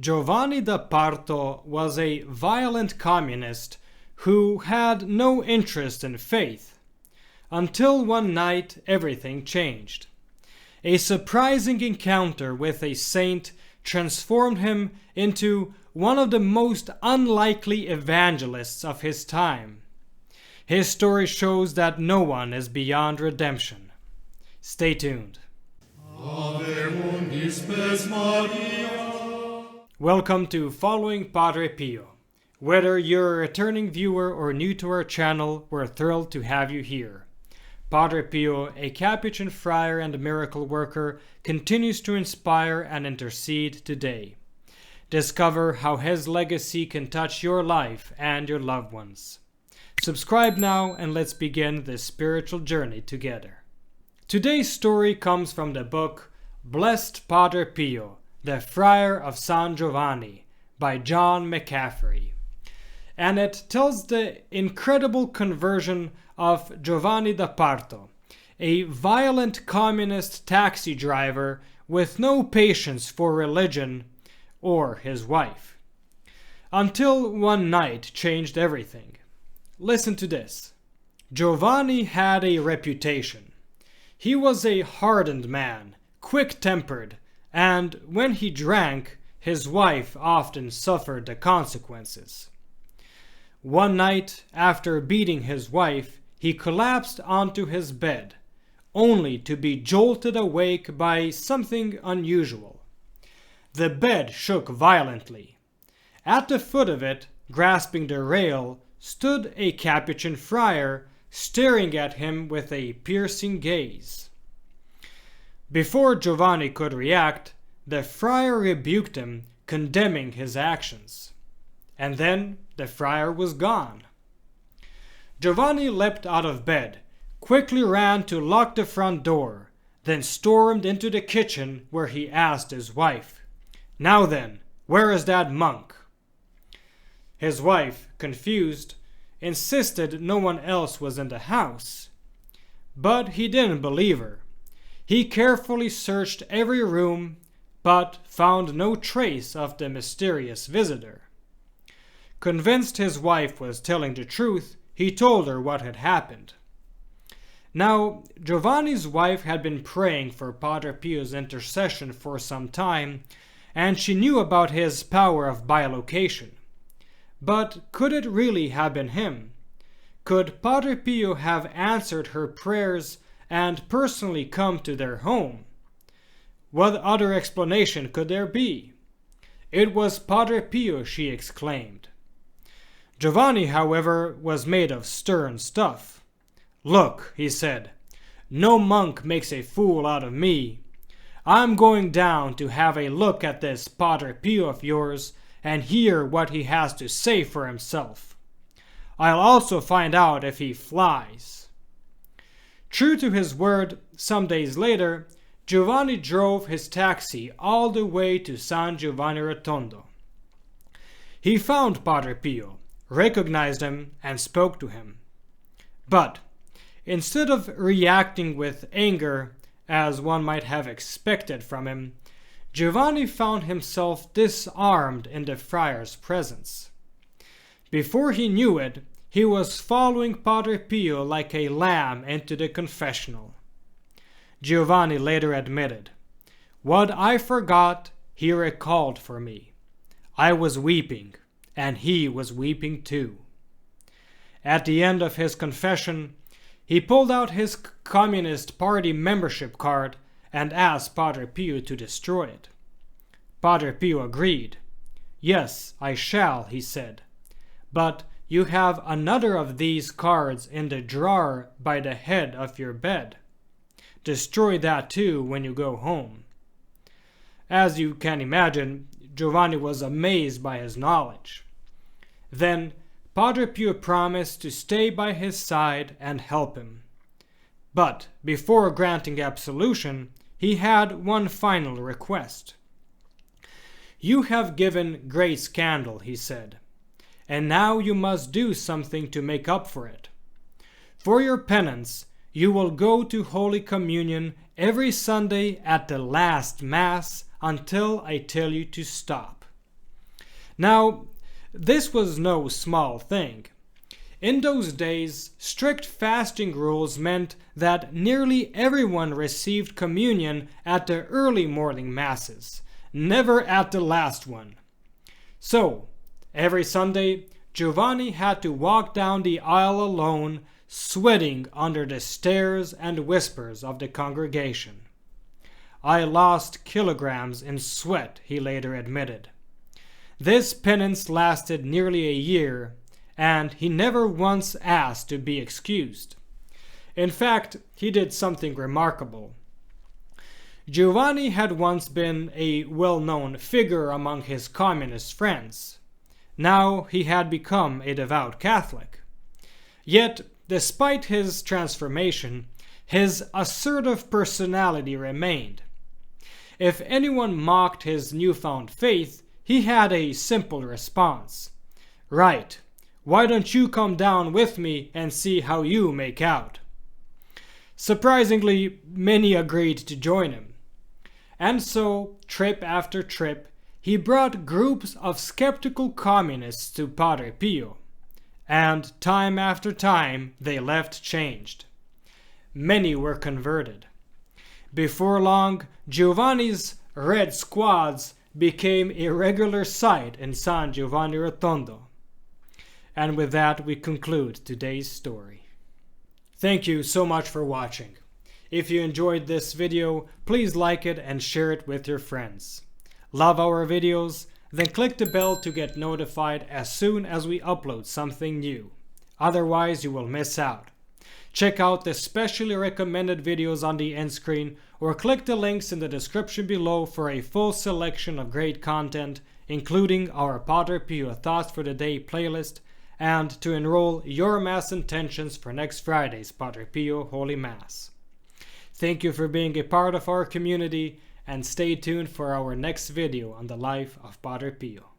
Giovanni da Prato was a violent communist who had no interest in faith, until one night everything changed. A surprising encounter with a saint transformed him into one of the most unlikely evangelists of his time. His story shows that no one is beyond redemption. Stay tuned. Ave undis spes Maria. Welcome to Following Padre Pio. Whether you're a returning viewer or new to our channel, we're thrilled to have you here. Padre Pio, a Capuchin friar and miracle worker, continues to inspire and intercede today. Discover how his legacy can touch your life and your loved ones. Subscribe now and let's begin this spiritual journey together. Today's story comes from the book Blessed Padre Pio, the Friar of San Giovanni by John McCaffrey. And it tells the incredible conversion of Giovanni da Prato, a violent communist taxi driver with no patience for religion or his wife, until one night changed everything. Listen to this. Giovanni had a reputation. He was a hardened man, quick-tempered, and when he drank, his wife often suffered the consequences. One night, after beating his wife, he collapsed onto his bed, only to be jolted awake by something unusual. The bed shook violently. At the foot of it, grasping the rail, stood a Capuchin friar, staring at him with a piercing gaze. Before Giovanni could react, the friar rebuked him, condemning his actions. And then the friar was gone. Giovanni leapt out of bed, quickly ran to lock the front door, then stormed into the kitchen where he asked his wife, "Now then, where is that monk?" His wife, confused, insisted no one else was in the house. But he didn't believe her. He carefully searched every room, but found no trace of the mysterious visitor. Convinced his wife was telling the truth, he told her what had happened. Now, Giovanni's wife had been praying for Padre Pio's intercession for some time, and she knew about his power of bilocation. But could it really have been him? Could Padre Pio have answered her prayers and personally come to their home? What other explanation could there be? It was Padre Pio, she exclaimed. Giovanni, however, was made of stern stuff. "Look," he said, "no monk makes a fool out of me. I'm going down to have a look at this Padre Pio of yours and hear what he has to say for himself. I'll also find out if he flies." True to his word, some days later, Giovanni drove his taxi all the way to San Giovanni Rotondo. He found Padre Pio, recognized him, and spoke to him. But instead of reacting with anger, as one might have expected from him, Giovanni found himself disarmed in the friar's presence. Before he knew it, he was following Padre Pio like a lamb into the confessional. Giovanni later admitted, "What I forgot, he recalled for me. I was weeping, and he was weeping too." At the end of his confession, he pulled out his Communist Party membership card and asked Padre Pio to destroy it. Padre Pio agreed. "Yes, I shall," he said. "But you have another of these cards in the drawer by the head of your bed. Destroy that too when you go home." As you can imagine, Giovanni was amazed by his knowledge. Then Padre Pio promised to stay by his side and help him. But before granting absolution, he had one final request. "You have given great scandal," he said, "and now you must do something to make up for it. For your penance, you will go to Holy Communion every Sunday at the last Mass until I tell you to stop." Now, this was no small thing. In those days, strict fasting rules meant that nearly everyone received communion at the early morning masses, never at the last one. So, every Sunday, Giovanni had to walk down the aisle alone, sweating under the stares and whispers of the congregation. "I lost kilograms in sweat," he later admitted. This penance lasted nearly a year, and he never once asked to be excused. In fact, he did something remarkable. Giovanni had once been a well-known figure among his communist friends. Now he had become a devout Catholic. Yet, despite his transformation, his assertive personality remained. If anyone mocked his newfound faith, he had a simple response. "Right. Why don't you come down with me and see how you make out?" Surprisingly, many agreed to join him. And so, trip after trip, he brought groups of skeptical communists to Padre Pio. And time after time, they left changed. Many were converted. Before long, Giovanni's red squads became a regular sight in San Giovanni Rotondo. And with that, we conclude today's story. Thank you so much for watching. If you enjoyed this video, please like it and share it with your friends. Love our videos? Then click the bell to get notified as soon as we upload something new. Otherwise, you will miss out. Check out the specially recommended videos on the end screen or click the links in the description below for a full selection of great content, including our Padre Pio Thought For the Day playlist, and to enroll your Mass intentions for next Friday's Padre Pio Holy Mass. Thank you for being a part of our community, and stay tuned for our next video on the life of Padre Pio.